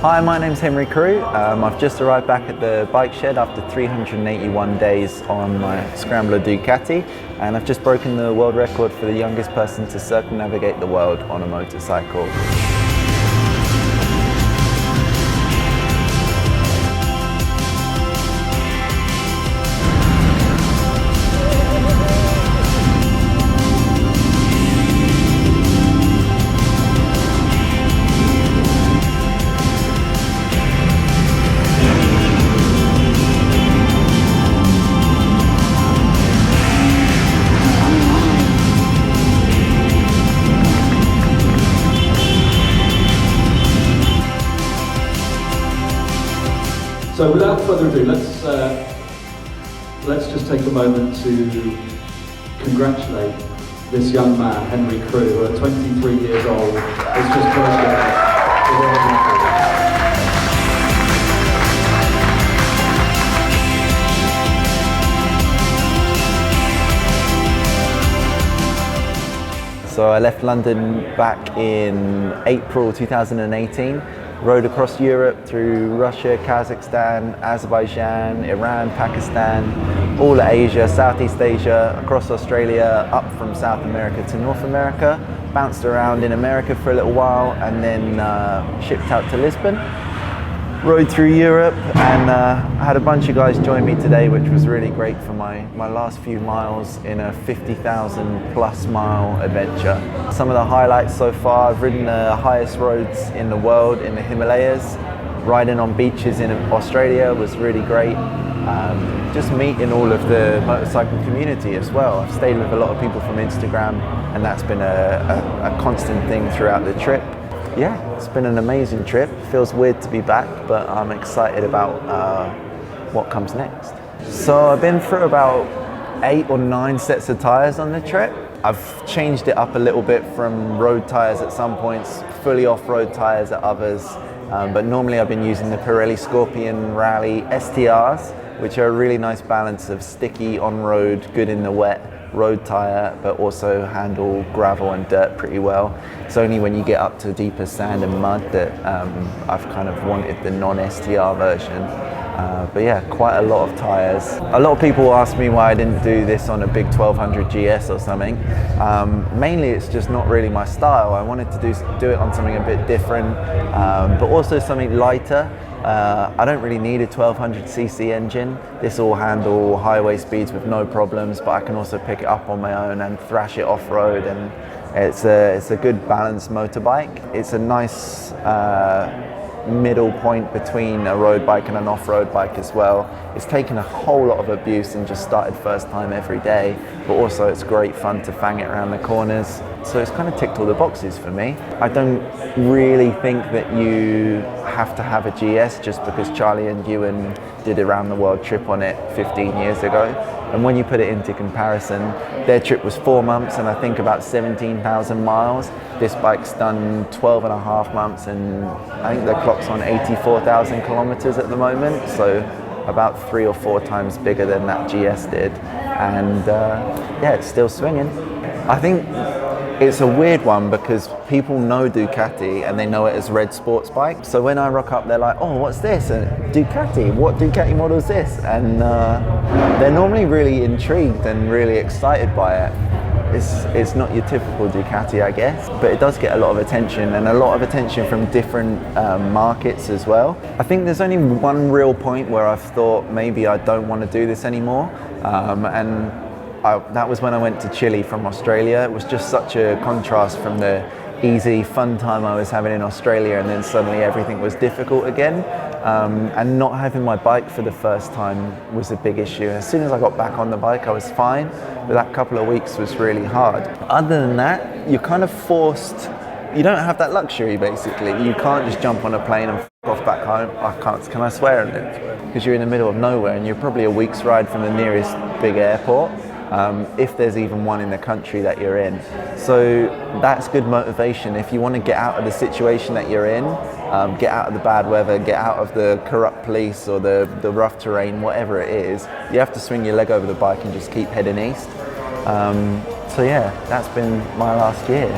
Hi, my name's Henry Crew. I've just arrived back at the bike shed after 381 days on my Scrambler Ducati, and I've just broken the world record for the youngest person to circumnavigate the world on a motorcycle. So without further ado, let's just take a moment to congratulate this young man, Henry Crew, who at 23 years old has just broken the world record. So I left London back in April 2018. Rode across Europe through Russia, Kazakhstan, Azerbaijan, Iran, Pakistan, all Asia, Southeast Asia, across Australia, up from South America to North America, bounced around in America for a little while, and then shipped out to Lisbon. Rode through Europe, and had a bunch of guys join me today, which was really great for my last few miles in a 50,000 plus mile adventure. Some of the highlights so far: I've ridden the highest roads in the world in the Himalayas. Riding on beaches in Australia was really great. Just meeting all of the motorcycle community as well. I've stayed with a lot of people from Instagram, and that's been a constant thing throughout the trip. Yeah, it's been an amazing trip. Feels weird to be back, but I'm excited about what comes next. So I've been through about 8 or 9 sets of tyres on the trip. I've changed it up a little bit from road tyres at some points, fully off-road tyres at others. But normally I've been using the Pirelli Scorpion Rally STRs, which are a really nice balance of sticky on-road, good in the wet road tyre, but also handle gravel and dirt pretty well. It's only when you get up to deeper sand and mud that I've kind of wanted the non-STR version. But yeah, quite a lot of tyres. A lot of people ask me why I didn't do this on a big 1200 GS or something. Mainly it's just not really my style. I wanted to do it on something a bit different, but also something lighter. I don't really need a 1200cc engine. This will handle highway speeds with no problems, but I can also pick it up on my own and thrash it off-road, and it's a good balanced motorbike. It's a nice middle point between a road bike and an off-road bike as well. It's taken a whole lot of abuse and just started first time every day, but also it's great fun to fang it around the corners. So it's kind of ticked all the boxes for me. I don't really think that you have to have a GS just because Charlie and Ewan did a round the world trip on it 15 years ago. And when you put it into comparison, their trip was 4 months and I think about 17,000 miles. This bike's done 12 and a half months, and I think the clock's on 84,000 kilometers at the moment. So about 3 or 4 times bigger than that GS did. And yeah, it's still swinging. I think it's a weird one because people know Ducati and they know it as red sports bike. So when I rock up, they're like, "Oh, what's this?" And Ducati, what Ducati model is this? And they're normally really intrigued and really excited by it. It's not your typical Ducati, I guess, but it does get a lot of attention, and a lot of attention from different markets as well. I think there's only one real point where I've thought maybe I don't want to do this anymore, and that was when I went to Chile from Australia. It was just such a contrast from the easy, fun time I was having in Australia, and then suddenly everything was difficult again. And not having my bike for the first time was a big issue. As soon as I got back on the bike, I was fine, but that couple of weeks was really hard. Other than that, you're kind of forced. You don't have that luxury, basically. You can't just jump on a plane and off back home. Can I swear on it? Because you're in the middle of nowhere, and you're probably a week's ride from the nearest big airport. If there's even one in the country that you're in. So that's good motivation. If you want to get out of the situation that you're in, get out of the bad weather, get out of the corrupt police or the rough terrain, whatever it is, you have to swing your leg over the bike and just keep heading east. So yeah, that's been my last year.